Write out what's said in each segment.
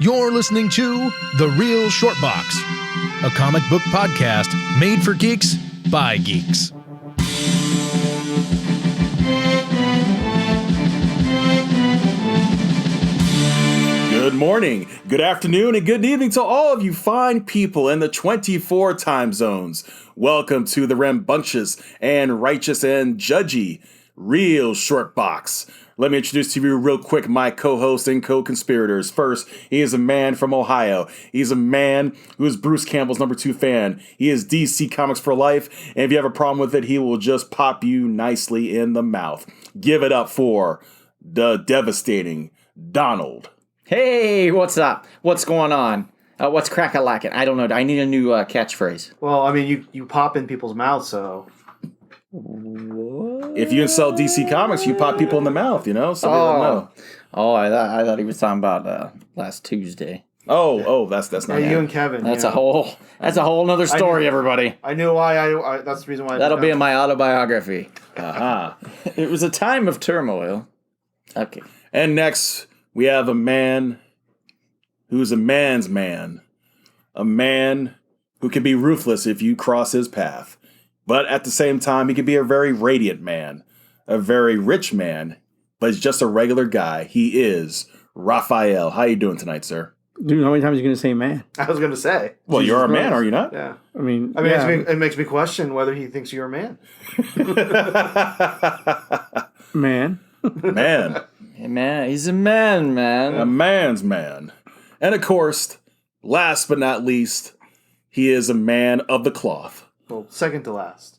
You're listening to The Real Short Box, a comic book podcast made for geeks by geeks. Good morning, good afternoon, and good evening to all of you fine people in the 24 time zones. Welcome to the rambunctious and righteous and judgy Real Short Box. Let me introduce to you real quick my co-host and co-conspirators. First, he is a man from Ohio. He's a man who is Bruce Campbell's number 2 fan. He is DC Comics for life, and if you have a problem with it, he will just pop you nicely in the mouth. Give it up for the devastating Donald. Hey, what's up? What's going on? What's crack-a-lackin'? I don't know. I need a new catchphrase. Well, I mean, you pop in people's mouths, so... If you sell DC Comics, you pop people in the mouth, you know? Somebody will know. Oh, I thought he was talking about last Tuesday. Oh, that's not you and Kevin. That's a whole nother story, everybody. I knew why. I that's the reason why. That'll be in my autobiography. Aha. It was a time of turmoil. Okay. And next, we have a man who's a man's man. A man who can be ruthless if you cross his path. But at the same time, he can be a very radiant man. A very rich man. But he's just a regular guy. He is Raphael. How you doing tonight, sir? Dude, how many times are you going to say man? I was going to say. Well, Jesus you're a Christ. man, are you not? Yeah. I mean, Yeah. It makes me question whether he thinks you're a man. man. Man. Hey, man, he's a man, man. A man's man. And of course, last but not least, he is a man of the cloth. Well, second to last.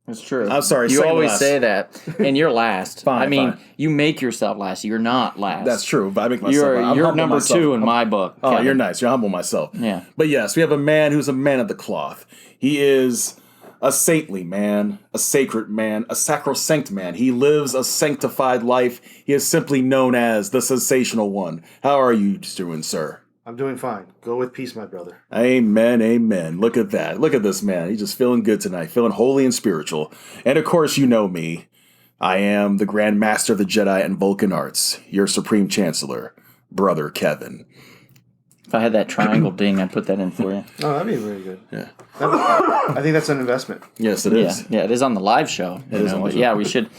That's true. I'm sorry, You second always last. say that, and you're last. Fine, I mean, fine. you make yourself last. You're not last. That's true, but I make myself. I'm You're humble number myself. 2 in my book. Oh, Kevin. you're nice. You're humble myself. Yeah. But yes, we have a man who's a man of the cloth. He is a saintly man, a sacred man, a sacrosanct man. He lives a sanctified life. He is simply known as the sensational one. How are you doing, sir? I'm doing fine. Go with peace, my brother. Amen, amen. Look at that. Look at this man. He's just feeling good tonight, feeling holy and spiritual. And of course, you know me. I am the Grand Master of the Jedi and Vulcan Arts, your Supreme Chancellor, Brother Kevin. If I had that triangle ding, I'd put that in for you. Oh, that'd be very good. Yeah. I think that's an investment. Yes, it is. Yeah, it is on the live show. It is on the but show. yeah, we should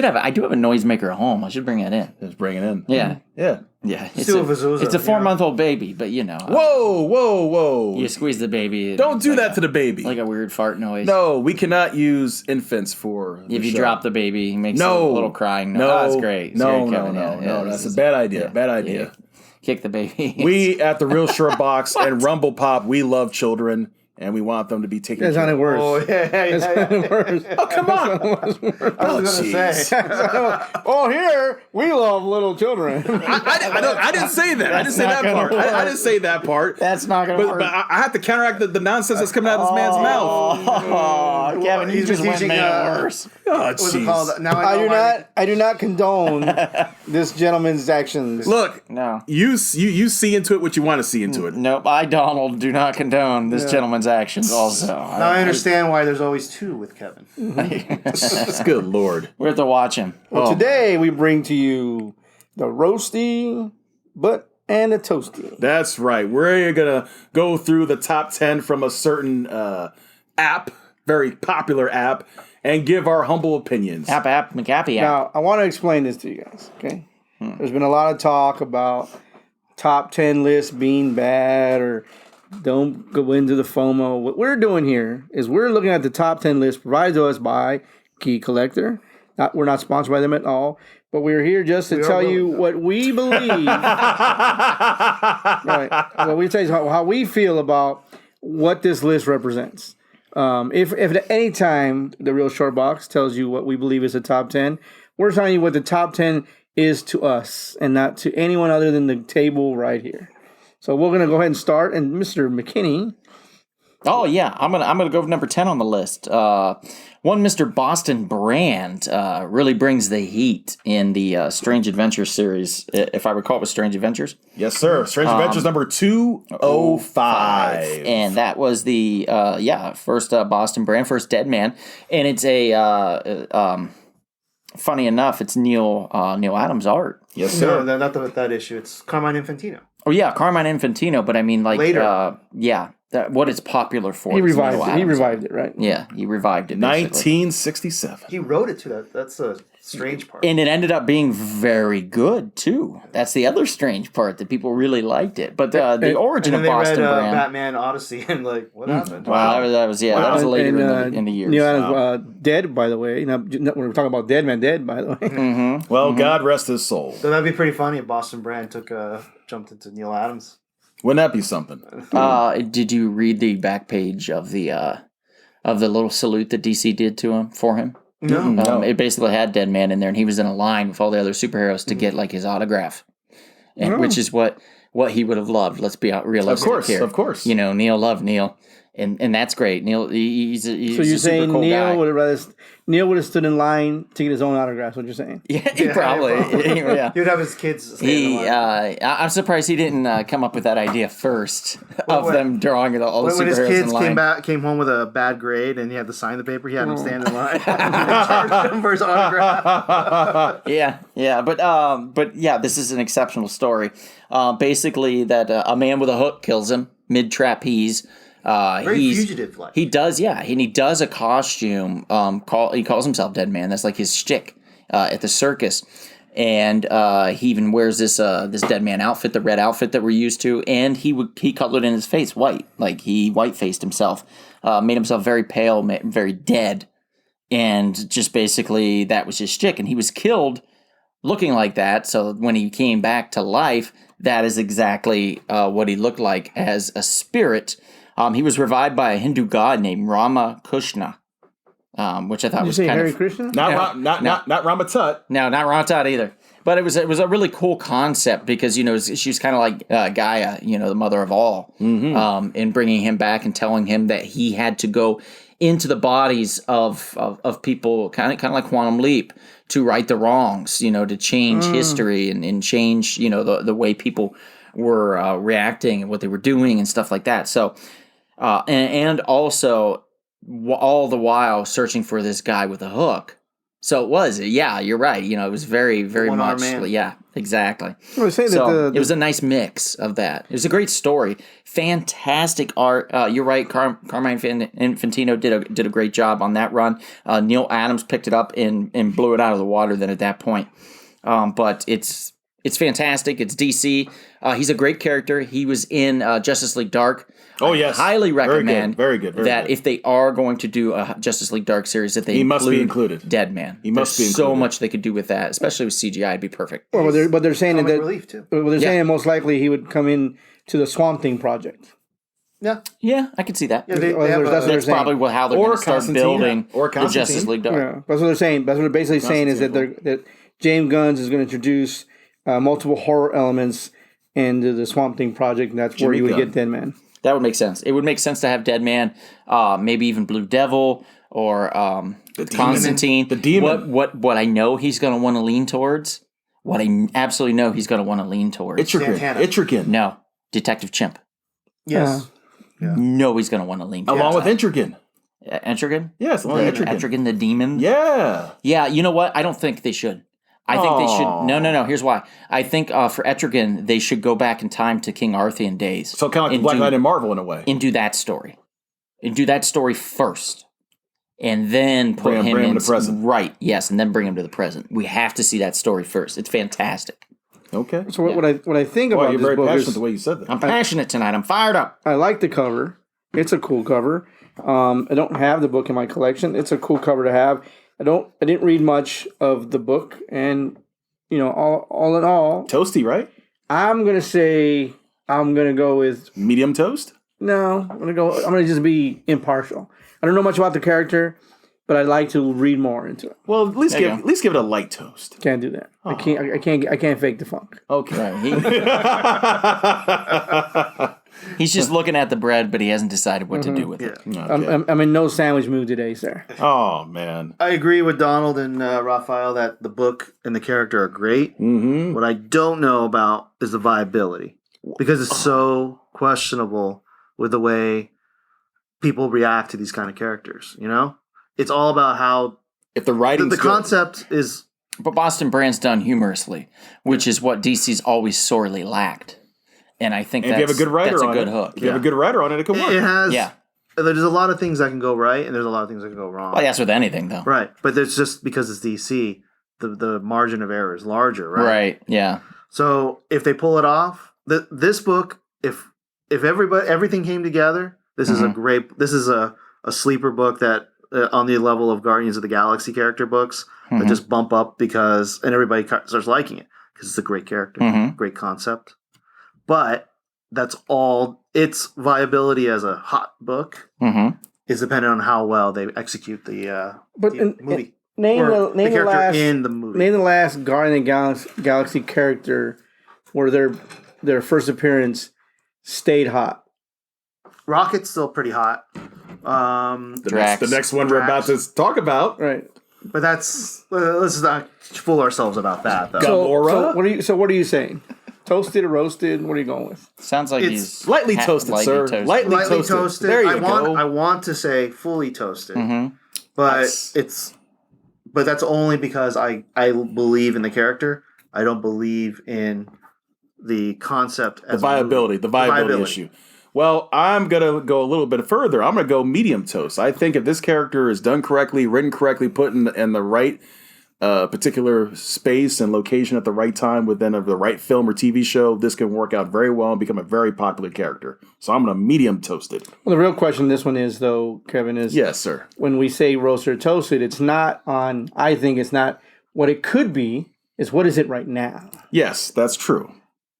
have. I do have a noisemaker at home. I should bring that in. Just bring it in. Yeah, Yeah. yeah. It's Still a a Vazuza, it's a you 4-month-old baby, but you know. Whoa. You squeeze the baby. Don't do like that to the baby. like a weird fart noise. No, we cannot use infants for the If you show. drop the baby, he makes No. a little crying noise. No. Oh, that's great. It's No, great, no, Kevin. no, Yeah, no. this That's a is- bad idea. yeah, Bad idea. yeah. Kick the baby. We at the Real Short Box and Rumble Pop, we love children and we want them to be taken That care sounded of. worse. Oh, yeah. That sounded worse. Oh, come on. I was going to say. Oh, here, we love little children. I didn't say that. I didn't say that part. I didn't say that part. That's not gonna But work. I have to counteract the nonsense that's coming out of this man's mouth. Oh, Kevin, you He's just been went and teaching, made it worse. Oh, What's it jeez. called? Now I know do why I do not condone this gentleman's actions. Look, No. you see into it what you want to see into it. Nope, I, Donald, do not condone this gentleman's actions also. Now I understand why there's always 2 with Kevin. Good Lord. We have to watch him. Well, today we bring to you the roasty, and the toasty. That's right. We're going to go through the top 10 from a certain app, very popular app, and give our humble opinions. McAppy. Now, I want to explain this to you guys, okay? There's been a lot of talk about top 10 lists being bad or don't go into the FOMO. What we're doing here is we're looking at the top 10 list provided to us by Key Collector. We're not sponsored by them at all, but we're here just to tell you what we believe. Right. What we tell you is how we feel about what this list represents. If at any time the Real Short Box tells you what we believe is the top 10, we're telling you what the top 10 is to us and not to anyone other than the table right here. So we're going to go ahead and start. And Mr. McKinney. Oh yeah, I'm gonna go with number 10 on the list. One Mr. Boston Brand really brings the heat in the Strange Adventures series. If I recall, it was Strange Adventures. Yes, sir. Strange Adventures number 205. And that was the first Boston Brand, first Dead Man, and it's a funny enough, it's Neil Adams art. Yes, sir. No, not that issue. It's Carmine Infantino. Oh yeah, Carmine Infantino, but I mean like Later. what it's popular for. He is revived Neil it. He Adams. revived it, right? Yeah, he revived it. Basically. 1967. He wrote it too. That's a strange part. And it ended up being very good too. That's the other strange part that people really liked it. But the origin And of then they Boston read Brand. Batman Odyssey and like, what happened? Wow, that was later in the years. Neil Adams, dead, by the way. When we're talking about Dead Man Dead, by the way. Well, God rest his soul. So that'd be pretty funny if Boston Brand jumped into Neil Adams. Wouldn't that be something? Did you read the back page of the little salute that DC did to him for him? No. It basically had Dead Man in there, and he was in a line with all the other superheroes to get like his autograph, and which is what he would have loved. Let's be realistic here. Of course. You know, Neil loved Neil, and that's great. Neil, he's So a you're super saying cool guy. Neil would have stood in line to get his own autograph? What you're saying? Yeah, he probably. Yeah. He would have his kids stay in the line. I'm surprised he didn't come up with that idea first of them drawing all the When his superheroes kids in line. came home with a bad grade and he had to sign the paper, he had him stand in line. Charged him for his autograph. Yeah, but yeah, this is an exceptional story. Basically, that a man with a hook kills him mid trapeze. Very fugitive like. He does, yeah, and he does a costume. He calls himself Dead Man. That's like his shtick at the circus, and he even wears this Dead Man outfit, the red outfit that we're used to, and he colored in his face white, like he white faced himself, made himself very pale, very dead, and just basically that was his shtick, and he was killed looking like that. So when he came back to life, that is exactly what he looked like as a spirit. He was revived by a Hindu god named Rama Krishna, which I thought Did you was say kind Hare of Krishna? Not Ramatut. no, not Ramatut either. But it was a really cool concept because she's kind of like Gaia, the mother of all, in bringing him back and telling him that he had to go into the bodies of people, kind of like Quantum Leap, to right the wrongs, to change history and change the way people were reacting and what they were doing and stuff like that. So. And also, all the while searching for this guy with a hook. So it was, yeah, you're right. It was very, very One-armed much, man. yeah, exactly. I was saying So that it was a nice mix of that. It was a great story, fantastic art. You're right, Carmine Infantino did a great job on that run. Neil Adams picked it up and blew it out of the water. Then at that point, but it's fantastic. It's DC. He's a great character. He was in Justice League Dark. Oh, yes. Highly recommend Very good. if they are going to do a Justice League Dark series, that He must be included. Dead Man. He must There's be so included. much they could do with that, especially with CGI. It'd be perfect. Well, but they're saying Comic that relief too. saying most likely he would come in to the Swamp Thing project. Yeah. Yeah, I could see that. Yeah, they Well, have that's what That's saying. probably how they're Or going to start Constantine, building or the Constantine. Justice League Dark. Yeah, that's what they're saying. That's what they're basically saying is that that James Gunn is going to introduce multiple horror elements into the Swamp Thing project, and that's where Jimmy you would Gunn. get Dead Man. That would make sense. It would make sense to have Dead Man, maybe even Blue Devil or Constantine. The Demon. What I know he's going to want to lean towards. What I absolutely know he's going to want to lean towards. Santana. Itrigan. No, Detective Chimp. Yes. No, he's going to want to lean towards. Along with Intrigan. Etrigan? Yes, along with Etrigan. Etrigan the demon? Yeah. Yeah, you know what? I don't think they should. I think they should. No. Here's why. I think for Etrigan, they should go back in time to King Arthurian days. So kind of like Black Knight and Marvel in a way. And do that story. And do that story first. And then put Bring him in to present. Right, yes, and then bring him to the present. We have to see that story first. It's fantastic. Okay. So what I think Well, about you're this very book passionate is the way you said that. I'm passionate tonight. I'm fired up. I like the cover. It's a cool cover. I don't have the book in my collection. It's a cool cover to have. I didn't read much of the book, and all in all, Toasty, right? I'm gonna go with Medium toast? no. I'm gonna just be impartial. I don't know much about the character, but I'd like to read more into it. Well, at least There you give it a light toast. Can't do that. I can't fake the funk. Okay. Right, he's just looking at the bread, but he hasn't decided what to do with it. I'm in no sandwich mood today, sir. Oh man. I agree with Donald and Raphael that the book and the character are great. Mm-hmm. What I don't know about is the viability because it's so questionable with the way people react to these kind of characters. It's all about how If the writing's the good. concept is. But Boston Brand's done humorously, which is what DC's always sorely lacked. And I think And if you have a good writer that's on a good it, hook. if you have a good writer on it, it can work. It has. Yeah. There's a lot of things that can go right, and there's a lot of things that can go wrong. Well, that's with anything, though. Right, but there's just because it's DC, the margin of error is larger, right? Right. Yeah. So if they pull it off, this book, if everything came together, this is a great. This is a sleeper book that on the level of Guardians of the Galaxy character books that just bump up because and everybody starts liking it because it's a great character, great concept. But that's all. Its viability as a hot book is dependent on how well they execute the movie. Name Or the character last in the movie. Name the last Guardian of the Galaxy character where their first appearance stayed hot. Rocket's still pretty hot. The next one we're about to talk about. Right. But let's not fool ourselves about that though. Gamora? So what are you saying? Toasted or roasted? What are you going with? Sounds like It's he's lightly toasted, sir. Lightly toasted. There you go. I want to say fully toasted, But but that's only because I believe in the character. I don't believe in the concept as the viability issue. Well, I'm going to go a little bit further. I'm going to go medium toast. I think if this character is done correctly, written correctly, put in the right particular space and location at the right time within the right film or TV show, this can work out very well and become a very popular character. So I'm going to medium toast it. Well, the real question this one is, though, Kevin, is yes, sir. When we say roasted or toasted, it's not on, I think it's not what it could be, it's what is it right now? Yes, that's true.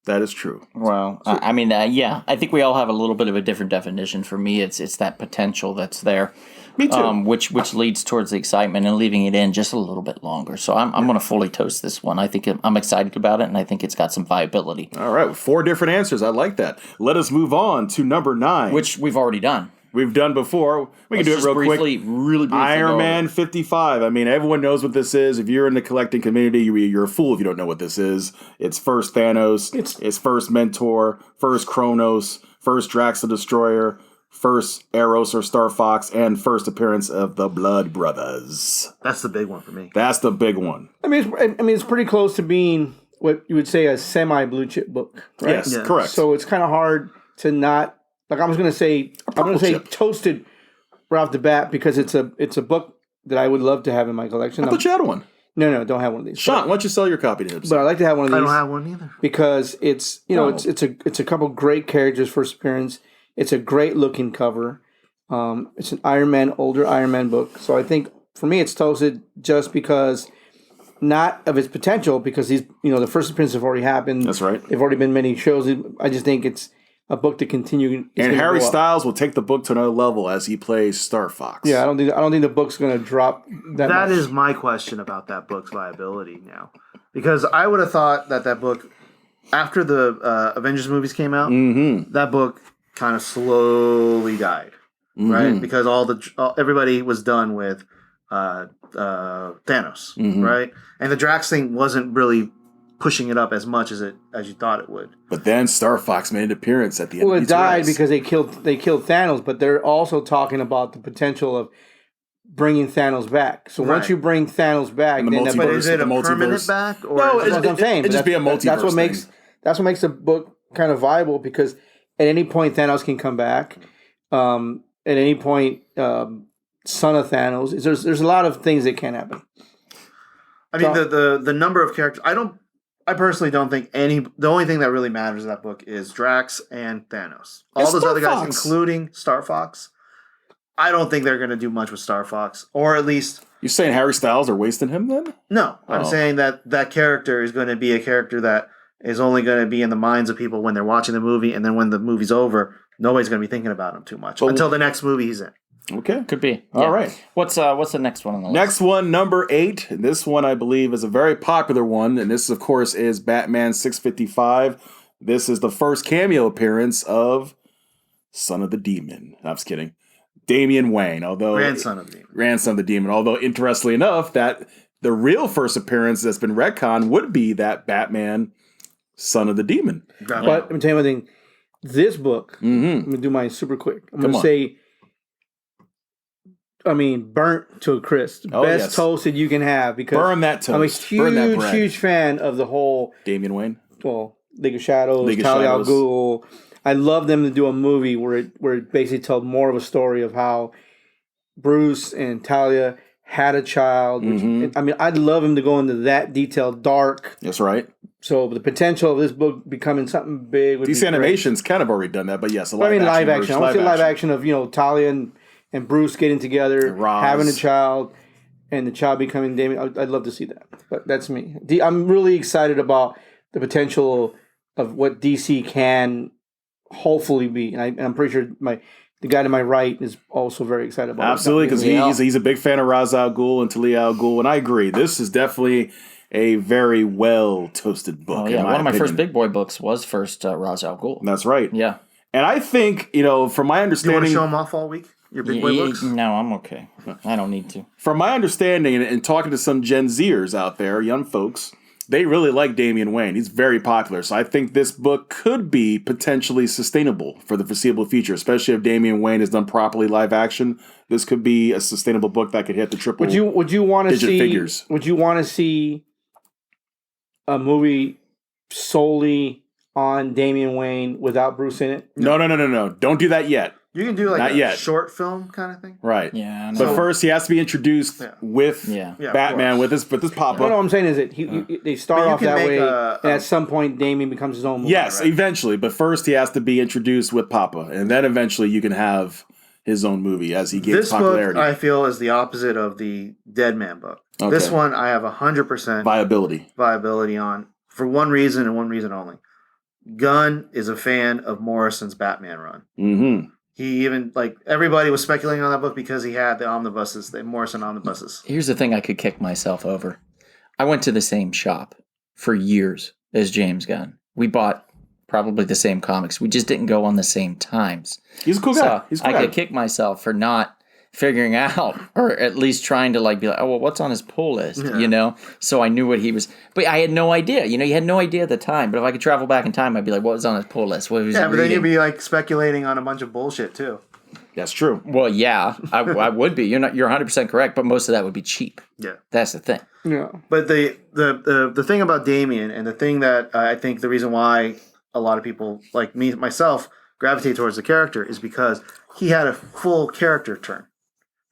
That is true. Well, I mean, yeah, I think we all have a little bit of a different definition. For me, it's that potential that's there. Me too. Which leads towards the excitement and leaving it in just a little bit longer. So I'm going to fully toast this one. I think I'm excited about it, and I think it's got some viability. All right, 4 different answers. I like that. Let us move on to number 9. Which we've already done. We've done before. We can do it real quick. Really briefly. Iron Man 55. I mean, everyone knows what this is. If you're in the collecting community, you're a fool if you don't know what this is. It's first Thanos. It's first Mentor. First Kronos. First Drax the Destroyer. First Eros or Star Fox. And first appearance of the Blood Brothers. That's the big one for me. That's the big one. I mean, it's pretty close to being what you would say a semi-blue chip book, right? Yes, correct. So it's kind of hard to not. Like I was going to say, toasted right off the bat because it's a book that I would love to have in my collection. I thought you had one. No, don't have one of these. Sean, why don't you sell your copy to him? But I'd like to have one of these. I don't have one either because it's it's a couple great characters first appearance. It's a great looking cover. It's an older Iron Man book. So I think for me it's toasted just because. Not of its potential because the first appearances have already happened. That's right. There've already been many shows. I just think it's a book to continue. And Harry Styles will take the book to another level as he plays Star Fox. Yeah, I don't think the book's going to drop that much. That is my question about that book's viability now. Because I would have thought that book, after the Avengers movies came out, that book kind of slowly died. Right? Because everybody was done with Thanos. Right? And the Drax thing wasn't really pushing it up as much as you thought it would. But then Star Fox made an appearance at the end. Well, it died because they killed Thanos, but they're also talking about the potential of bringing Thanos back. So once you bring Thanos back, then but is it a permanent back? Or no, that's what I'm saying. It'd just be a multiverse. That's what makes the book kind of viable because at any point Thanos can come back. At any point, son of Thanos. There's a lot of things that can happen. I mean, the number of characters. I personally don't think the only thing that really matters in that book is Drax and Thanos. All those other guys, including Star Fox, I don't think they're going to do much with Star Fox, or at least. You're saying Harry Styles are wasting him then? No, I'm saying that character is going to be a character that is only going to be in the minds of people when they're watching the movie, and then when the movie's over, nobody's going to be thinking about him too much until the next movie he's in. Okay. Could be. All right. What's the next one on the list? Next one, number 8. This one, I believe, is a very popular one. And this, of course, is Batman 655. This is the first cameo appearance of Son of the Demon. I'm just kidding. Damian Wayne, Grandson of the Demon. Although, interestingly enough, that the real first appearance that's been retconned would be that Batman Son of the Demon. But let me tell you one thing. This book, I'm going to do mine super quick. I'm going to say... burnt to a crisp. Best toasted you can have because burn that toast. I'm a huge fan of the whole Damian Wayne. Well, League of Shadows, League of Talia al Shadows. Ghul. I love them to do a movie where it basically told more of a story of how Bruce and Talia had a child. Which, I mean, I'd love him to go into that detailed, dark. That's right. So the potential of this book becoming something big would be DC great. Animation's kind of already done that, but yes, a I mean, live version, action. I want to see live action of Talia and Bruce getting together, Roz. having a child, and the child becoming Damien. I'd love to see that. But that's me. I'm really excited about the potential of what DC can hopefully be, and I'm pretty sure the guy to my right is also very excited about Absolutely, because he's a big fan of Ra's al Ghul and Talia al Ghul, and I agree. This is definitely a very well toasted book. Oh yeah, in one of my opinion. first big boy books was first Ra's al Ghul. That's right. Yeah. And I think, from my You want understanding, to show them off all week? Your big boy books? No, I'm okay. I don't need to. from my understanding and talking to some Gen Zers out there, young folks, they really like Damian Wayne. He's very popular. So I think this book could be potentially sustainable for the foreseeable future, especially if Damian Wayne is done properly live action. This could be a sustainable book that could hit the triple. Would you want to digit see figures. Would you want to see a movie solely on Damian Wayne without Bruce in it? No. Don't do that yet. You can do like Not a yet. short film kind of thing. Right. Yeah. I know. But first, he has to be introduced with Yeah. Yeah, of Batman, with course. his pop-up. No, I'm saying is that they start But you off can that make way, a- and at some point Damian becomes his own movie. Yes, eventually. But first, he has to be introduced with Papa. And then eventually you can have his own movie as he gains This popularity. book, I feel, is the opposite of the Dead Man book. Okay. This one, I have 100% Viability. viability on for one reason and one reason only. Gunn is a fan of Morrison's Batman run. Mm-hmm. He even, everybody was speculating on that book because he had the omnibuses, the Morrison omnibuses. Here's the thing I could kick myself over. I went to the same shop for years as James Gunn. We bought probably the same comics. We just didn't go on the same times. He's a cool guy. So He's a cool I guy. could kick myself for not figuring out, or at least trying to be like, oh, well, what's on his pull list, So I knew what he was, but I had no idea. You had no idea at the time. But if I could travel back in time, I'd be like, what was on his pull list? What was he Yeah, but then reading? you'd be speculating on a bunch of bullshit too. That's true. Well, yeah, I would be. You're 100% correct, but most of that would be cheap. Yeah. That's the thing. Yeah. But the thing about Damien, and the thing that I think the reason why a lot of people like me myself gravitate towards the character is because he had a full character turn.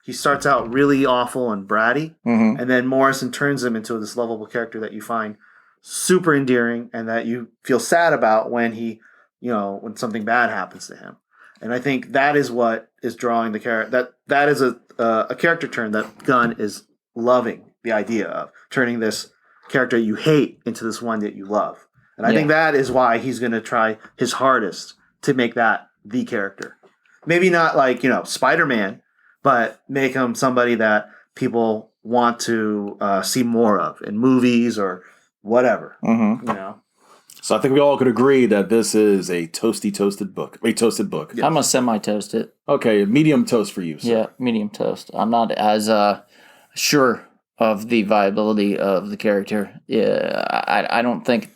He starts out really awful and bratty, and then Morrison turns him into this lovable character that you find super endearing and that you feel sad about when when something bad happens to him. And I think that is what is drawing the character. That is a character turn that Gunn is loving the idea of, turning this character you hate into this one that you love. And I think that is why he's going to try his hardest to make that the character. Maybe not Spider-Man, but make him somebody that people want to see more of in movies or whatever. So I think we all could agree that this is a toasted book. I'm gonna semi-toast it. Okay, medium toast for you. Sir. Yeah, medium toast. I'm not as sure of the viability of the character. Yeah, I don't think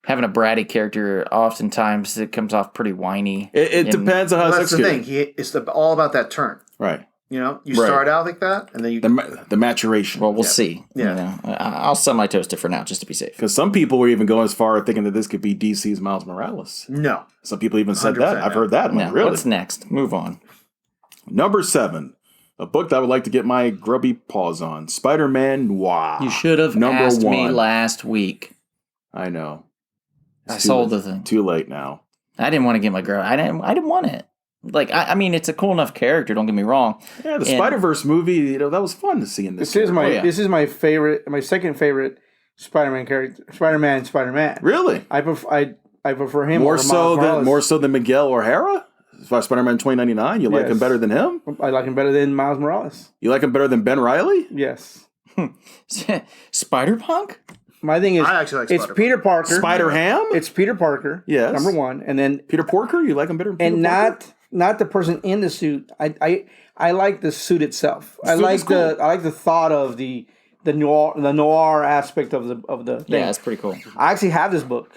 having a bratty character, oftentimes it comes off pretty whiny. It depends on how Well, it's that's the executed. thing. It's all about that turn. Right. You Right. start out like that, and then you. The maturation. Well, we'll see. Yeah. I'll semi-toast it for now, just to be safe. Because some people were even going as far as thinking that this could be DC's Miles Morales. No. Some people even said that. 100% I've heard that. I'm like, Now, really? what's next? Move on. Number 7. A book that I would like to get my grubby paws on. Spider-Man Noir. You should have Number asked me 1. last week. I know. I It's too sold late- the thing. Too late now. I didn't want to get my girl. I didn't want it. I mean, it's a cool enough character. Don't get me wrong. Yeah, the And- Spider-Verse movie, that was fun to see in this. This is character. this is my favorite, my second favorite Spider-Man character. Spider-Man. Really? I prefer him More over so Miles than Morales. Miguel O'Hara? Spider-Man 2099? You like Yes. him better than him? I like him better than Miles Morales. You like him better than Ben Reilly? Yes. Spider-Punk? My thing is, I actually like it's Spider-Man. Peter Parker. Spider-Ham? It's Peter Parker. Yes. Number one, and then Peter Porker? You like him better than Peter and Porker? not the person in the suit. I like the suit itself. I suit like is cool. I like the thought of the noir aspect of the thing. Yeah, that's pretty cool. I actually have this book,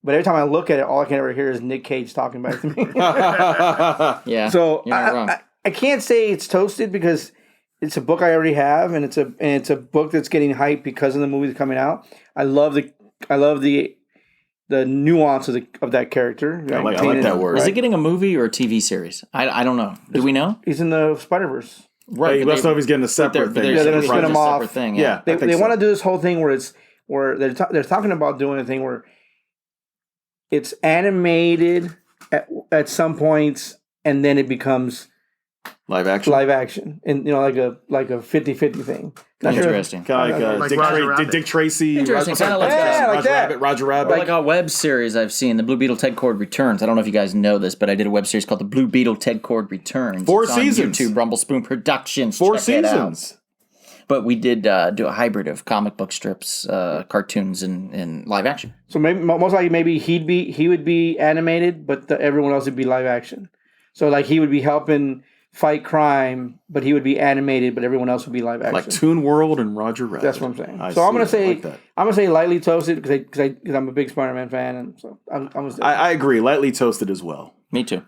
but every time I look at it, all I can ever hear is Nick Cage talking back to me. Yeah. So you're not wrong. I can't say it's toasted because it's a book I already have, and it's a book that's getting hyped because of the movies coming out. I love the the nuance of that character. I like that word. Is it getting a movie or a TV series? I don't know. Do we know? He's in the Spider-Verse. Right. Hey, let's know if he's getting a separate thing. Yeah, they're gonna spin him off. Separate thing. Yeah. They I think want to so. do this whole thing where they're talking about doing a thing where it's animated at some points and then it becomes Live action. live action, and like a 50-50 thing. Not sure if- Interesting. Kind of Like like Roger Rabbit. Dick Tracy. Interesting, kinda like Roger that. Roger Like that. Rabbit. Roger Rabbit. Like a web series I've seen, the Blue Beetle Ted Cord Returns. I don't know if you guys know this, but I did a web series called the Blue Beetle Ted Cord Returns. 4 It's on seasons. YouTube, Rumble Spoon Productions. 4 Check it out. seasons. But we did do a hybrid of comic book strips, cartoons, and live action. So maybe most likely maybe he would be animated, but everyone else would be live action. So like he would be helping fight crime, but he would be animated, but everyone else would be live action. Like Toon World and Roger Rabbit. That's what I'm saying. I So I'm see. gonna I say like that. I'm gonna say lightly toasted because I'm a big Spider-Man fan, and so I'm gonna say I agree. Lightly toasted as well. Me too.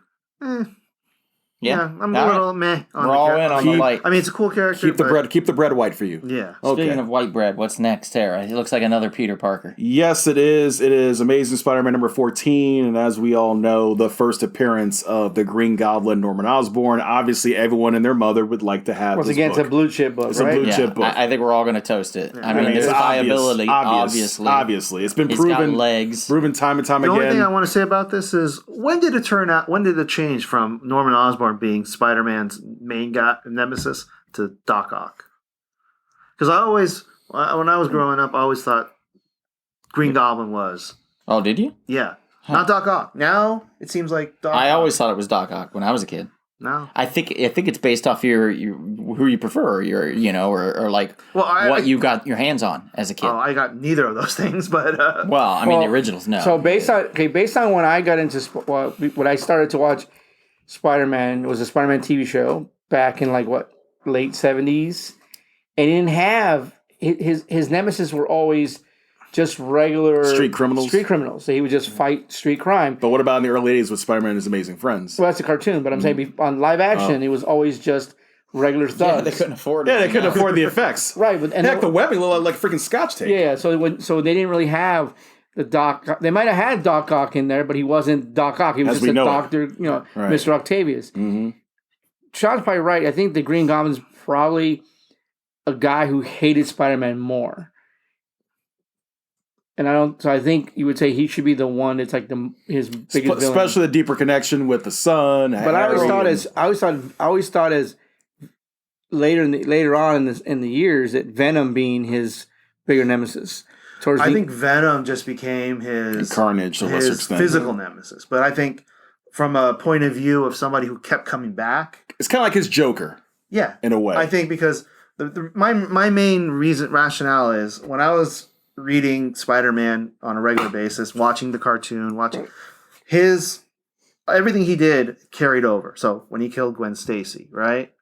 Yeah, Yeah. I'm All a right. little meh on We're the all character. in on the Keep- light. I mean, it's a cool character. Keep the but- bread. Keep the bread white for you. Yeah. Okay. Speaking of white bread, what's next, Tara? It looks like another Peter Parker. Yes, it is. It is Amazing Spider-Man number 14, and as we all know, the first appearance of the Green Goblin, Norman Osborn. Obviously, everyone and their mother would like to have once this again book. it's a blue chip book, It's a right? blue- chip book. I think we're all going to toast it. I mean, it's there's obvious, viability, obviously. Obviously, it's been It's got proven. legs. Proven time and time The only thing I again. want to say about this is when did it change from Norman Osborn being Spider-Man's main guy, nemesis, to Doc Ock? Because when I was growing up, I always thought Green Goblin was. Oh, did you? Yeah. Not Doc Ock. Now it seems like Doc I Ock. always thought it was Doc Ock when I was a kid. No. I think it's based off your who you prefer, or like Well, what you got your hands on as a kid. Oh, I got neither of those things, but well, I mean the Well, originals, no. So based on when I got into when I started to watch Spider-Man, it was a Spider-Man TV show back in late 70s, and he didn't have his nemesis were always just regular Street criminals? So he would just fight street crime. But what about in the early 80s with Spider-Man and His Amazing Friends? Well, that's a cartoon, but I'm saying on live action, it was always just regular thugs. yeah, they couldn't afford it. Yeah, they couldn't afford the effects. Right, but Heck, the webbing looked like freaking Scotch tape. yeah. So they didn't really have the Doc. They might have had Doc Ock in there, but he wasn't Doc Ock. He was As just we a know it. doctor, Right. Mr. Octavius. Mm-hmm. Sean's probably right. I think the Green Goblin's probably a guy who hated Spider-Man more. And I think you would say he should be the one that's like his biggest villain. Especially the deeper connection with the son. But I always thought as later on in the years that Venom being his bigger nemesis. I think Venom just became his Carnage to a lesser his extent. physical nemesis. But I think from a point of view of somebody who kept coming back, It's kind of like his Joker yeah, in a way. I think because my main rationale is when I was reading Spider-Man on a regular basis, watching the cartoon, watching everything he did carried over. So when he killed Gwen Stacy, right?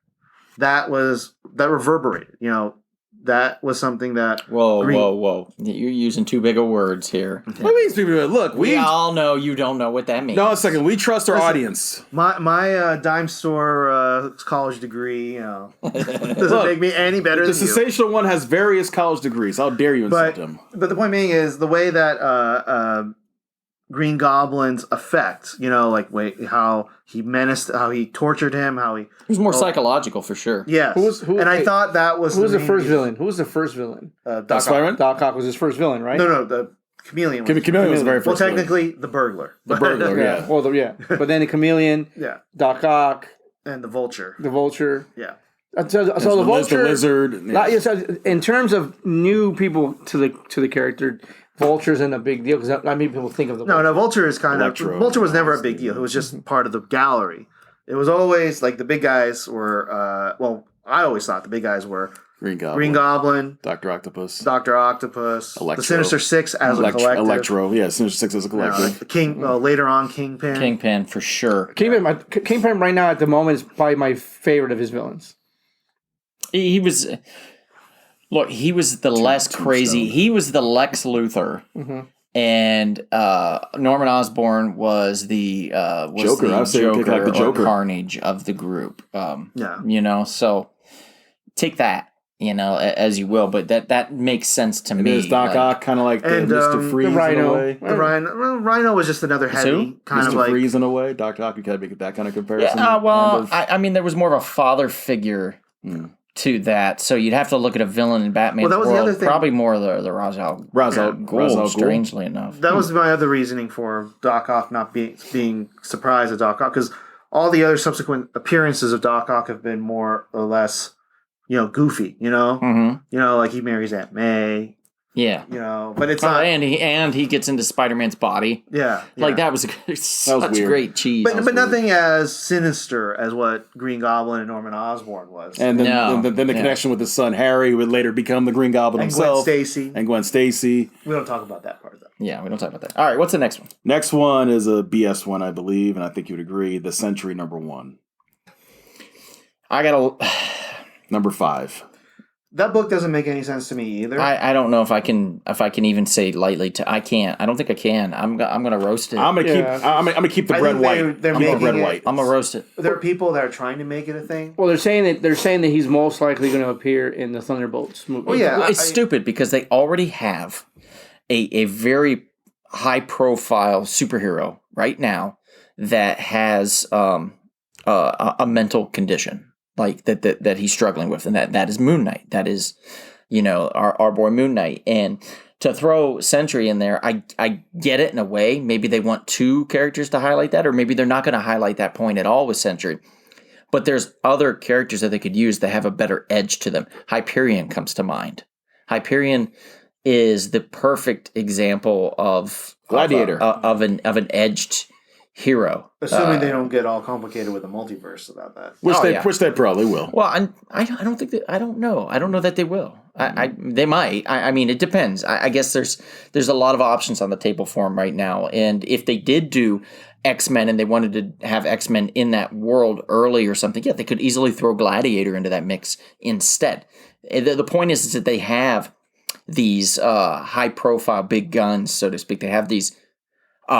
That reverberated. That was something that Whoa. You're using too big of words here. What means people? Look, We all know you don't know what that means. No, a second. We trust our audience. my dime store college degree, doesn't make me any better The than you. sensational one has various college degrees. How dare you insult But him? the point being is the way that Green Goblin's effect, how he menaced, how he tortured him, how he It was more psychological for sure. yes, I thought that was who was the main first reason. villain? Who was the first villain? Doc Ock. Spider-Man? Doc Ock was his first villain, right? No, the Chameleon. Chameleon was the very Well, first one. technically, the burglar. The burglar, yeah. Well, but then the Chameleon, yeah, Doc Ock, and the Vulture. the Vulture. Yeah, So the Vulture, the lizard. in terms of new people to the character, Vulture's in a big deal because not many people think of the no, Vulture is kind Electro. of Vulture was never a big deal. It was just part of the gallery. It was always like the big guys were. I always thought the big guys were Green Goblin. Green Goblin, Dr. Octopus. Doctor Octopus, Electro. the Sinister Six as a collective. Electro. Yeah, Sinister Six as a collective. The King. Later on, Kingpin. Kingpin for sure. Kingpin right now at the moment is probably my favorite of his villains. He was. Look, he was the less crazy. He was the Lex Luthor, and Norman Osborn was the Joker. I would say pick like the or Joker. Carnage of the group. Yeah. So take that. as you will. But that makes sense to me. Is Doc Ock kind of like the And, Mr. Freeze in a Rhino. way? The Rhino was just another heavy kind of Mr. like. Freeze in a way? Doc Ock, you kind of make that kind of comparison? Yeah, well, kind of? I mean, there was more of a father figure to that, so you'd have to look at a villain in Batman's Well, that was the world. other thing. Probably more the Ra's al Ghul, strangely enough. That was my other reasoning for Doc Ock not being surprised at Doc Ock, because all the other subsequent appearances of Doc Ock have been more or less, goofy. Like he marries Aunt May. Yeah. But it's not. And he gets into Spider-Man's body. Yeah. Like that was such weird. great cheese. But nothing as sinister as what Green Goblin and Norman Osborn was. And then the connection with his son Harry, who would later become the Green Goblin And himself. Gwen Stacy. We don't talk about that part, though. Yeah, we don't talk about that. All right, what's the next one? Next one is a BS one, I believe, and I think you would agree. The Century #1. I got Number 5. That book doesn't make any sense to me either. I don't know if I can even say lightly. I can't. I don't think I can. I'm gonna roast it. I'm gonna keep the bread white. They're I'm going making red it- white. I'm gonna roast it. There are people that are trying to make it a thing. Well, they're saying that he's most likely going to appear in the Thunderbolts movie. Well, yeah. Well, it's stupid because they already have a very high profile superhero right now that has a mental condition like that he's struggling with, and that is Moon Knight. That is, our boy Moon Knight. And to throw Sentry in there, I get it in a way. Maybe they want 2 characters to highlight that, or maybe they're not going to highlight that point at all with Sentry. But there's other characters that they could use that have a better edge to them. Hyperion comes to mind. Hyperion is the perfect example of Gladiator. of an edged hero. Assuming they don't get all complicated with the multiverse about that. Which they probably will. Well, I don't think that. I don't know. I don't know that they will. They might. I mean, it depends. I guess there's a lot of options on the table for them right now. And if they did do X-Men and they wanted to have X-Men in that world early or something, yeah, they could easily throw Gladiator into that mix instead. The point is that they have these high-profile big guns, so to speak. They have these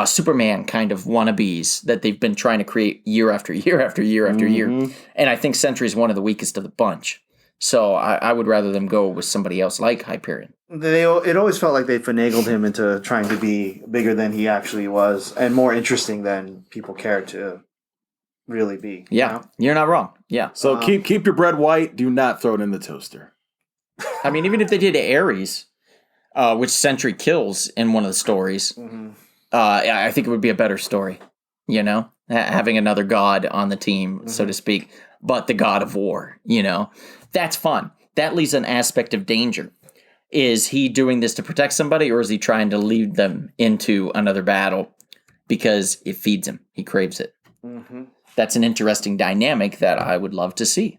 Superman kind of wannabes that they've been trying to create year after year after year after year. And I think Sentry is one of the weakest of the bunch. So I would rather them go with somebody else like Hyperion. It always felt like they finagled him into trying to be bigger than he actually was and more interesting than people cared to really be. Yeah, you're not wrong. Yeah. So keep your bread white. Do not throw it in the toaster. I mean, even if they did Ares, which Sentry kills in one of the stories, I think it would be a better story, having another god on the team, so to speak, but the god of war, that's fun. That leaves an aspect of danger. Is he doing this to protect somebody, or is he trying to lead them into another battle because it feeds him? He craves it. That's an interesting dynamic that I would love to see.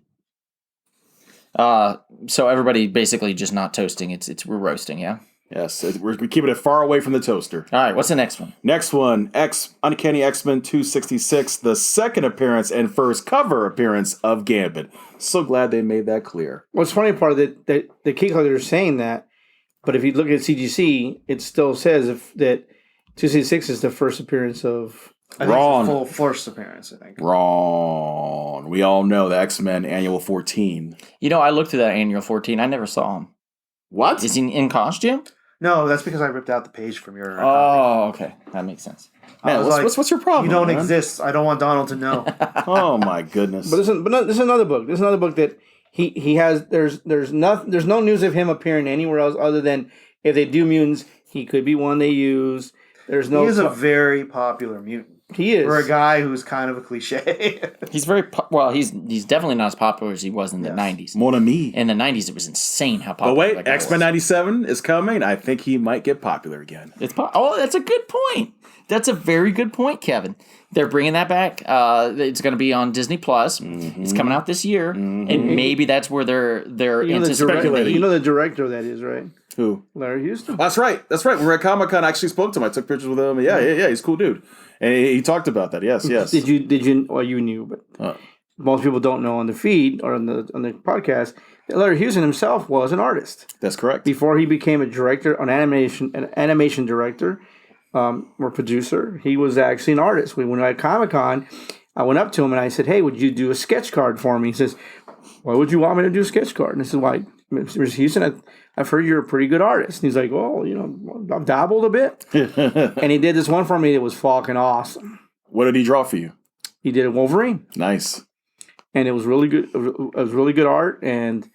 So everybody basically just not toasting. We're roasting, yeah? Yes, we're keeping it far away from the toaster. All right, what's the next one? Next one, Uncanny X-Men 266, the second appearance and first cover appearance of Gambit. So glad they made that clear. What's funny part of that the key collector is saying that, but if you look at CGC, it still says that 266 is the first appearance of. Wrong. Full first appearance, I think. Wrong. We all know the X-Men Annual 14. I looked through that Annual 14. I never saw him. What? Is he in costume? No, that's because I ripped out the page from your. Oh, okay, that makes sense. Man, what's your problem? You don't man? exist. I don't want Donald to know. Oh my goodness! But this is another book. This is another book that he has. There's no news of him appearing anywhere else other than if they do mutants, he could be one they use. There's no. He is a very popular mutant. He is for a guy who's kind of a cliche. He's very he's definitely not as popular as he was in the 90s. Mon ami. In the 90s, it was insane how popular. But wait, that guy X-Men was. 97 is coming. I think he might get popular again. That's a good point. That's a very good point, Kevin. They're bringing that back. It's going to be on Disney Plus. It's coming out this year, and maybe that's where they're speculating. You know the director that is, right? Who? Larry Houston. That's right. We were at Comic-Con. I actually spoke to him. I took pictures with him. Yeah. He's a cool dude. And he talked about that. Yes. Did you? Well, you knew, but most people don't know on the feed or on the podcast. Larry Houston himself was an artist. That's correct. Before he became a director, an animation director, or producer, he was actually an artist. When we were at Comic-Con, I went up to him and I said, "Hey, would you do a sketch card for me?" He says, "Why would you want me to do a sketch card?" And I said, "Why? Mr. Houston, I've heard you're a pretty good artist. And he's like, well, I've dabbled a bit. And he did this one for me that was fucking awesome. What did he draw for you? He did a Wolverine. Nice. And it was really good. It was really good art. And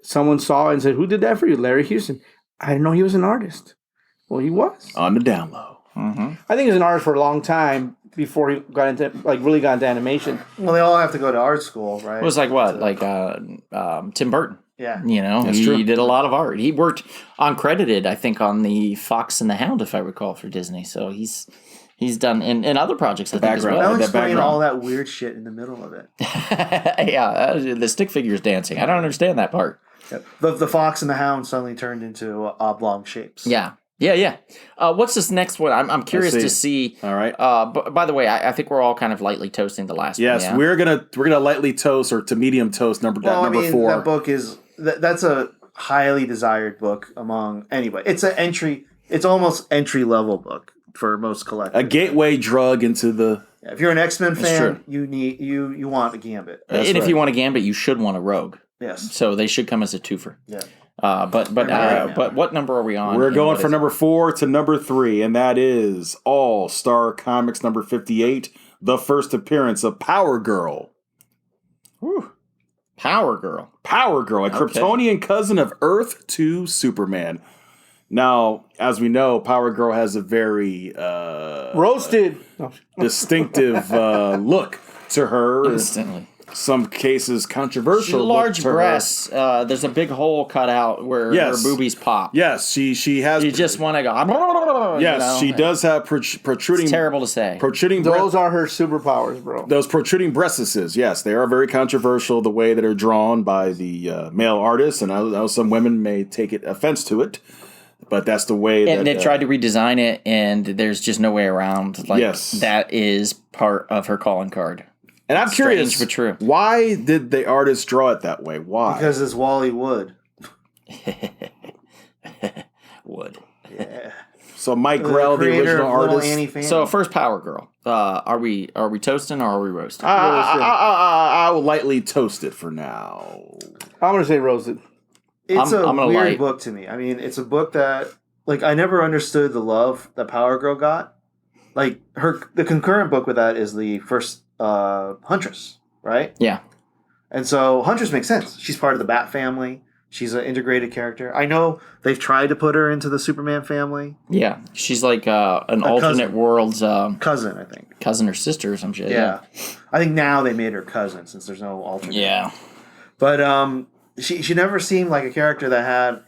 someone saw it and said, who did that for you? Larry Houston. I didn't know he was an artist. Well, he was. On the down low. I think he was an artist for a long time before he got into really got into animation. Well, they all have to go to art school, right? It was like what? Like Tim Burton. Yeah. He did a lot of art. He worked uncredited, I think, on the Fox and the Hound, if I recall, for Disney. So he's done in other projects. I think as background. well. I'll that explain background. all that weird shit in the middle of it. Yeah, the stick figures dancing. I don't understand that part. Yep. The fox and the hound suddenly turned into oblong shapes. Yeah. What's this next one? I'm curious to see. All right. By the way, I think we're all kind of lightly toasting the last Yes, one. Yeah? we're gonna lightly toast or to medium toast number 4. That book is that's a highly desired book among anybody. It's almost entry level book for most collectors. A gateway drug into the. If you're an X-Men fan, true. you want a Gambit. And if you want a Gambit, you should want a Rogue. Yes. So they should come as a twofer. Yeah. But what number are we on? We're and going what from is it? number 4 to number 3, and that is All Star Comics number 58, the first appearance of Power Girl. Whew. Power Girl. Power Girl, a Kryptonian cousin of Earth to Superman. Now, as we know, Power Girl has a very Roasted. No. distinctive look to her. Instantly. Some cases controversial. look Large to her. breasts. There's a big hole cut out where her boobies pop. Yes, she has. You just want to go. Yes, she does have protruding. It's terrible to say. Protruding. Those are her superpowers, bro. Those protruding breastises, yes, they are very controversial. The way that are drawn by the male artists, and I know some women may take offense to it, but that's the way. And they've tried to redesign it, and there's just no way around. Like, Yes. that is part of her calling card. And I'm curious, but true. why did the artist draw it that way? Why? Because it's Wally Wood. Would. Yeah. So Mike Grell, the creator original of Little artist. Annie Fanny. So first Power Girl. Are we toasting or are we roasting? I will lightly toast it for now. I'm gonna say roasted. It's I'm a gonna weird light. book to me. I mean, it's a book that I never understood the love that Power Girl got. Like the concurrent book with that is the first Huntress, right? Yeah. And so Huntress makes sense. She's part of the Bat family. She's an integrated character. I know they've tried to put her into the Superman family. Yeah. She's like an alternate cousin. world's Cousin, I think. cousin or sister or some shit. Yeah. I think now they made her cousin since there's no alternate. Yeah. But she never seemed like a character that had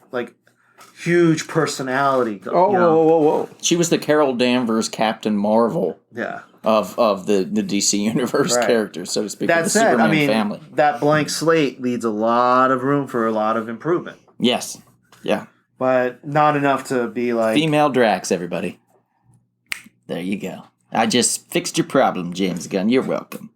huge personality. Oh, you know? whoa. She was the Carol Danvers Captain Marvel Yeah. of the DC Universe Right. characters, so to speak. of That the said, Superman I mean, family. that blank slate leaves a lot of room for a lot of improvement, Yes. Yeah. but not enough to be like. Female Drax, everybody. There you go. I just fixed your problem, James Gunn. You're welcome.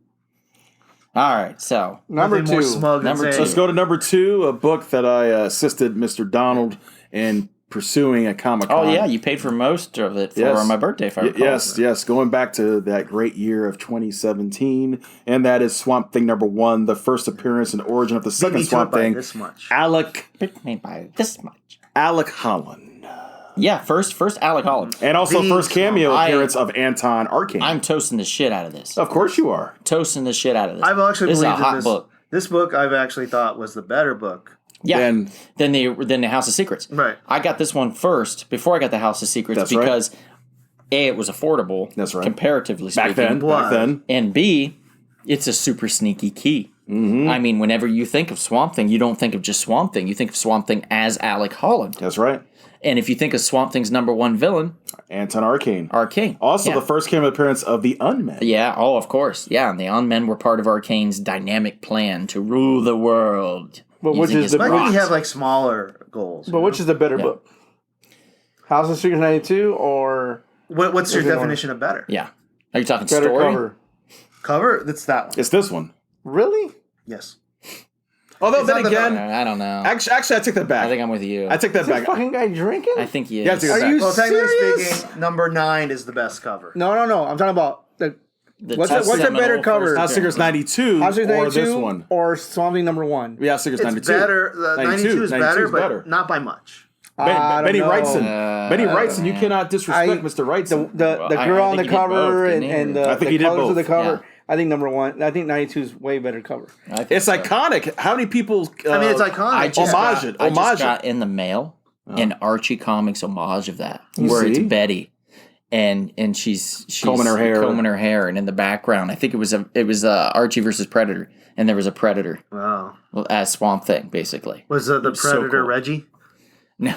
All right, so Number nothing more 2. smug than Number saying- two. Let's go to number 2, a book that I assisted Mr. Donald in pursuing at Comic-Con. oh yeah, you paid for most of it for Yes. my birthday, if I recall. Yes, going back to that great year of 2017, and that is Swamp Thing number 1, the first appearance and origin of the Beat second me to it Swamp by Thing, this much. Alec Pick me by this much. Holland. Yeah, first Alec Holland. And also The first cameo I- appearance of Anton Arcane. I'm toasting the shit out of this. Of course you are. Toasting the shit out of this. I've actually this is a believed that hot book. This book I've actually thought was the better book. Yeah. Then- Than the House of Secrets. Right. I got this one first before I got the House of Secrets That's right. because A, it was affordable. That's right. Comparatively speaking. Back then. And B, it's a super sneaky key. Mm-hmm. I mean, whenever you think of Swamp Thing, you don't think of just Swamp Thing. You think of Swamp Thing as Alec Holland. That's right. And if you think of Swamp Thing's number one villain, Anton Arcane. Arcane. Also Yeah. the first cameo appearance of the Unmen. Yeah, oh, of course. Yeah, and the Unmen were part of Arcane's dynamic plan to rule the world. But which using is his the- Why rocks. can't you have smaller goals? But which is the better book? House of Secrets 92 or What's your Is it on- definition of better? Yeah. Are you talking better story? cover? Cover? That's that one. It's this one. Really? Yes. Although It's then not the- again, I don't know. actually I take that back. I think I'm with you. I take that Is this back. fucking guy drinking? I think he is. Yeah, I take that Are back. you Well, technically serious? speaking, number 9 is the best cover. No. I'm talking about the What's a better cover? House Secrets 92 House Secrets or 92 this one. or Swamp Thing #1? Yeah, House Secrets It's 92. better. The 92 is better, but not by much. I don't Benny know. Wrightson. Benny Wrightson, you cannot disrespect Mr. The Wrightson. the I girl on think the he did both, cover didn't and he? I the think he did colors of the both. cover. Yeah. I think #1. I think 92 is way better cover. I think It's so. iconic. How many people? I mean, it's iconic. I just Homage got, it, I just homage it. got in the mail an Archie Comics homage of that, You where it's see? Betty, and she's Combing her hair. and in the background, I think it was Archie versus Predator, and there was a Predator Wow. as Swamp Thing, basically. Was the was so Predator cool. Reggie? No,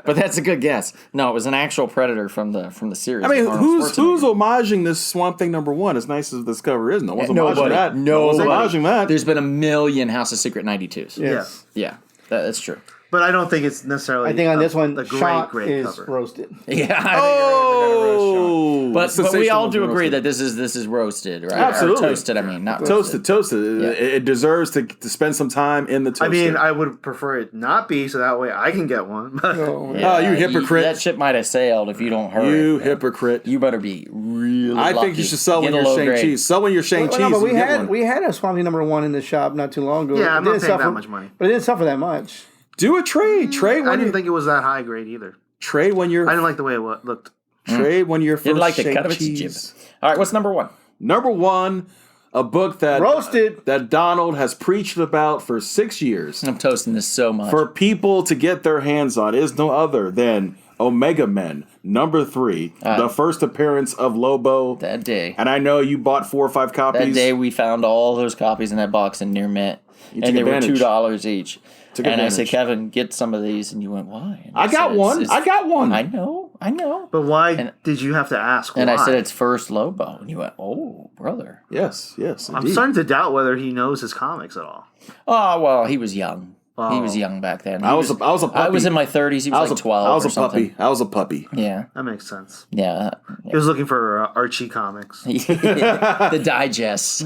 but that's a good guess. No, it was an actual Predator from the series. I mean, Arnold who's Schwarzenegger. homaging this Swamp Thing #1? As nice as this cover is, no one's homaging Nobody. that. No one's Nobody. homaging that. There's been a million House of Secret 92s. Yes. Yeah, that's true. But I don't think it's necessarily. I think on this one, the Shot great is cover. roasted. Yeah, I think we're gonna roast Sean. Oh, But we all do sensational agree roasted. that this is roasted, right? Absolutely. Or toasted. I mean, not roasted. Toasted. Yeah. It deserves to spend some time in the toaster. I mean, I would prefer it not be, so that way I can get one. Oh, Yeah, you hypocrite. that ship might have sailed if you don't hurry. You hypocrite. You better be really. I think lucky. you should sell Get when a you're low Shang grade. Chi. Sell when you're Shang Well, Chi. no, but one. we had a Swamp Thing #1 in the shop not too long ago. Yeah, I'm It not didn't paying that suffer- much money. But it didn't suffer that much. Do a trade. Trade I when didn't you think it was that high grade either. trade when you're I didn't like the way it looked. trade when you're first Didn't like the Shang cut of its jib. Chi's. All right, what's #1? #1, a book that Roasted. that Donald has preached about for 6 years I'm toasting this so much. for people to get their hands on is no other than Omega Men #3, the first appearance of Lobo. that day. And I know you bought 4 or 5 copies. That day we found all those copies in that box in Near Mint, took and they were advantage. $2 each. Took And I said, advantage. Kevin, get some of these, and you went, why? And I got said, one. "It's- I got one. I know. But why And- did you have to ask? And why? I said, it's first Lobo, and you went, oh, brother. Yes. I'm Indeed. starting to doubt whether he knows his comics at all. Oh well, he was young. He Oh. was young back then. I was a puppy. I was in my 30s. He was like 12 I was or a puppy. something. I was a puppy. Yeah, That makes sense. yeah. He was looking for Archie comics. The digests.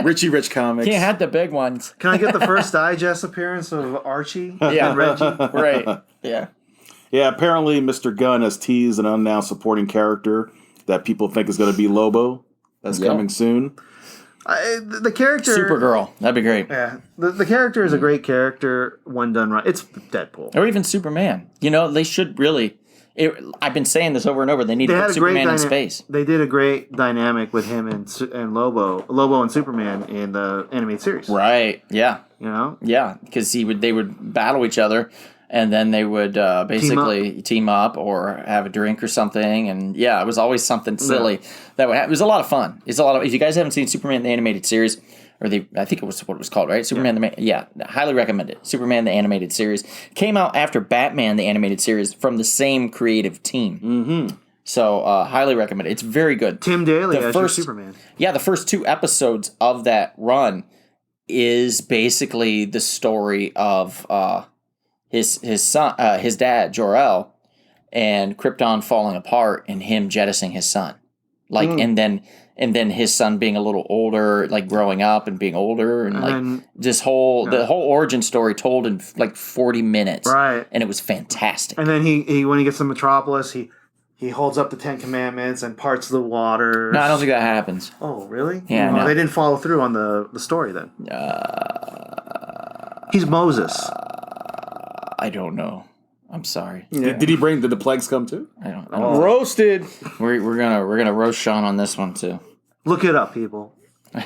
Richie Rich Comics. Can't have the big ones. Can I get the first digest appearance of Archie Yeah. and Reggie? Right. Yeah. Yeah, apparently Mr. Gunn has teased an unannounced supporting character that people think is going to be Lobo. That's Yeah. coming soon. The character, Supergirl. That'd be great. Yeah, the character is a great character when done right. It's Deadpool. Or even Superman. You know, they should really. I've been saying this over and over. They need They to had put a great Superman in dyna- space. They did a great dynamic with him and Lobo and Superman in the animated series. Right. Yeah. You know, Yeah. Because they would battle each other, and then they would basically team up or have a drink or something. And yeah, it was always something silly that would happen. It was a lot of fun. It's a lot of. If you guys haven't seen Superman the animated series, I think it was what it was called, right? Superman highly recommend it. Superman the animated series came out after Batman the animated series from the same creative team. Mm-hmm. So highly recommend it. It's very good. Tim Daly The as first- your Superman. Yeah, the first 2 episodes of that run is basically the story of his son, his dad Jor-El, and Krypton falling apart and him jettisoning his son, like and then his son being a little older, like growing up and being older, and like then- this the whole origin story told in like 40 minutes, Right. And it was fantastic. And then he when he gets to Metropolis, he holds up the 10 Commandments and parts the water. No, I don't think that happens. Oh, really? Yeah, Oh, no. They didn't follow through on the story then. He's Moses. I don't know. I'm sorry. Did the plagues come too? I don't. Roasted. We're gonna roast Sean on this one too. Look it up, people.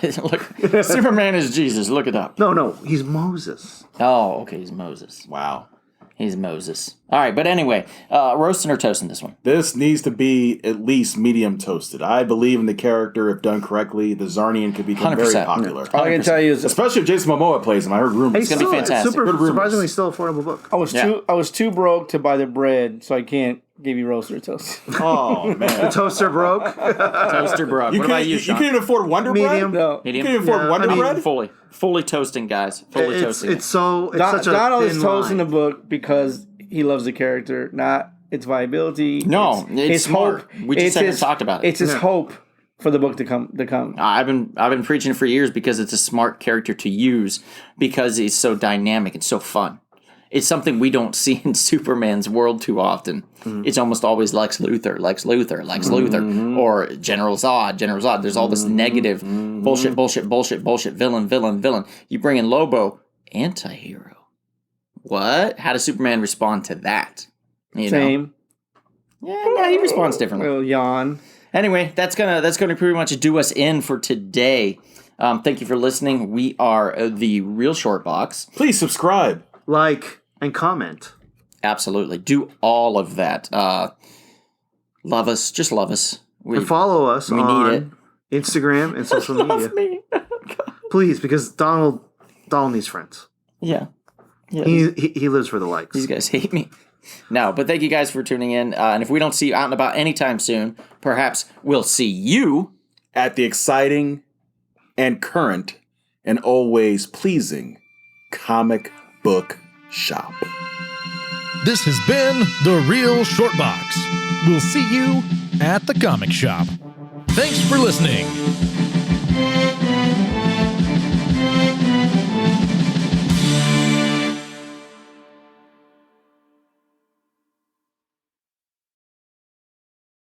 Look, Superman is Jesus. Look it up. No, he's Moses. Oh, okay, he's Moses. Wow. He's Moses. All right, but anyway, roasting or toasting this one? This needs to be at least medium toasted. I believe in the character. If done correctly, the Zarnian could become very 100%. popular. All I can tell you is Especially if Jason Momoa plays him. I heard rumors. It's gonna be fantastic. Super, Good rumors. surprisingly, still affordable book. I was too broke to buy the bread, so I can't give you roast or toast. Oh, man. Toaster broke. Toaster bro. What about you, You Sean? couldn't afford Wonder Medium. Bread? No. You Medium? couldn't afford Yeah, Wonder I mean- Bread? Fully toasting, guys. Fully It's toasting. such a Donald thin is toasting the line. book because he loves the character, not its viability. No, it's his smart. We just It's haven't his- talked about it. It's his Yeah. hope for the book to come. I've been preaching it for years because it's a smart character to use because he's so dynamic and so fun. it's something we don't see in Superman's world too often. It's almost always Lex Luthor, or General Zod. There's all this negative bullshit, villain. You bring in Lobo, anti-hero. What? How does Superman respond to that? You know? Same. Yeah, no, he responds differently. Little yawn. Anyway, that's gonna pretty much do us in for today. Thank you for listening. We are the Real Short Box. Please subscribe, like, and comment. Absolutely, do all of that. Love us, just love us. And follow us we on need it. Instagram and social media. Me. Please, because Donald needs friends. Yeah. He lives for the likes. These guys hate me. No, but thank you guys for tuning in. And if we don't see you out and about anytime soon, perhaps we'll see you at the exciting and current and always pleasing comic book shop. This has been The Real Short Box. We'll see you at the comic shop. Thanks for listening.